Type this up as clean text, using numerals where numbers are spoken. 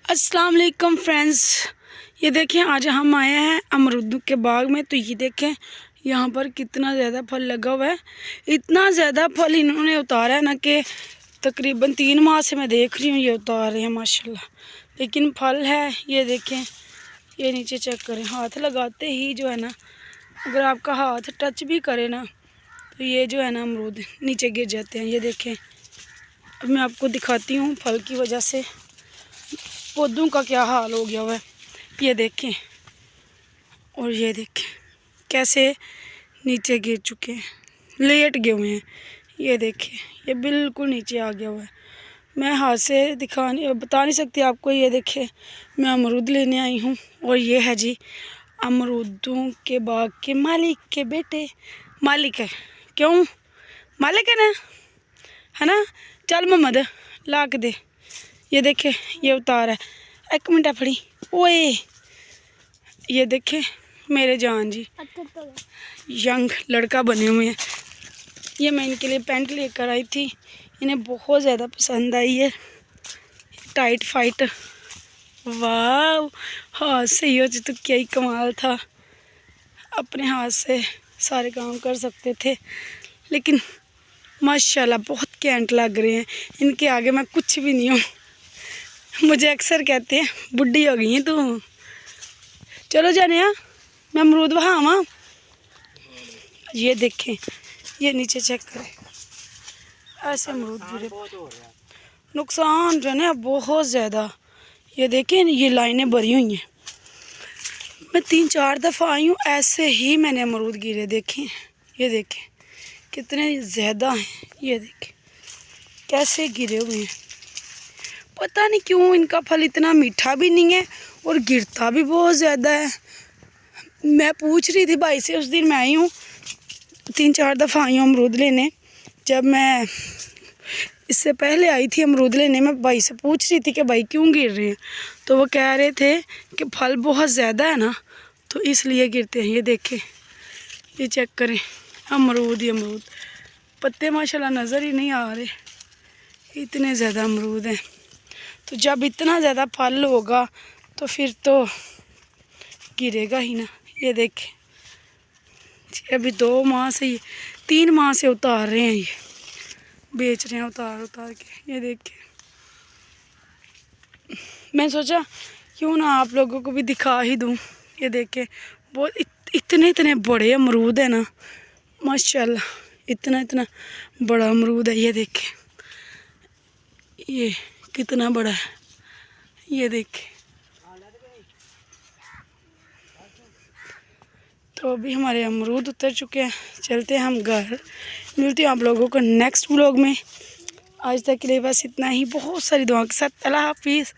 अस्सलाम वालेकुम फ्रेंड्स, ये देखें आज हम आए हैं अमरूद के बाग में। तो ये देखें यहाँ पर कितना ज़्यादा फल लगा हुआ है। इतना ज़्यादा फल इन्होंने उतारा है ना कि तकरीबन 3 माह से मैं देख रही हूँ ये उतार रहे हैं माशाल्लाह। लेकिन फल है, ये देखें, ये नीचे चेक करें। हाथ लगाते ही जो है ना, अगर आपका हाथ टच भी करे ना तो ये जो है ना अमरूद नीचे गिर जाते हैं। ये देखें, अब मैं आपको दिखाती हूँ फल की वजह से पौधों का क्या हाल हो गया हुआ है। ये देखें, और ये देखें कैसे नीचे गिर चुके हैं, लेट गए हुए हैं। ये देखें, ये बिल्कुल नीचे आ गया हुआ है। मैं हाथ से बता नहीं सकती आपको। ये देखें, मैं अमरूद लेने आई हूँ और ये है जी अमरूदों के बाग के मालिक के बेटे। मालिक है, क्यों मालिक है ना, है ना। चल मोहम्मद ला के दे। ये देखे ये उतार है। एक मिनट फड़ी ओए। ये देखे मेरे जान जी यंग लड़का बने हुए हैं। ये मैं इनके लिए पैंट लेकर आई थी, इन्हें बहुत ज़्यादा पसंद आई है। टाइट फाइट, वाह, हाथ से ही हो तो क्या ही कमाल था। अपने हाथ से सारे काम कर सकते थे, लेकिन माशाल्लाह बहुत कैंट लग रहे हैं। इनके आगे मैं कुछ भी नहीं हूँ। मुझे अक्सर कहते हैं बुढ़ी हो गई है तू। चलो जाने मैं अमरूद वहाँ। ये देखें, ये नीचे चेक करें, ऐसे अमरूद गिरे, नुकसान जो है ना बहुत ज़्यादा। ये देखें, ये लाइनें भरी हुई हैं। मैं 3-4 दफ़ा आई हूँ, ऐसे ही मैंने अमरूद गिरे देखें। ये देखें कितने ज़्यादा हैं। ये देखें कैसे गिरे हुए हैं। पता नहीं क्यों इनका फल इतना मीठा भी नहीं है और गिरता भी बहुत ज़्यादा है। मैं पूछ रही थी भाई से, उस दिन मैं आई हूँ 3-4 दफ़ा आई हूँ अमरूद लेने। जब मैं इससे पहले आई थी अमरूद लेने, मैं भाई से पूछ रही थी कि भाई क्यों गिर रहे हैं, तो वो कह रहे थे कि फल बहुत ज़्यादा है ना तो इसलिए गिरते हैं। ये देखें, ये चेक करें, अमरूद ही अमरूद, पत्ते माशाल्लाह नज़र ही नहीं आ रहे, इतने ज़्यादा अमरूद हैं। तो जब इतना ज़्यादा फल होगा तो फिर तो गिरेगा ही ना। ये देखें, अभी 2 माह से 3 माह से उतार रहे हैं, ये बेच रहे हैं उतार उतार के। ये देखें, मैं सोचा क्यों ना आप लोगों को भी दिखा ही दूँ। ये देखें बहुत इतने बड़े अमरूद है ना माशाल्लाह, इतना बड़ा अमरूद है। ये देखें ये कितना बड़ा है। ये देखें, तो अभी हमारे अमरूद उतर चुके हैं। चलते हैं हम घर। मिलती हूँ आप लोगों को नेक्स्ट व्लॉग में। आज तक के लिए बस इतना ही। बहुत सारी दुआ के साथ अल्लाह हाफिज़।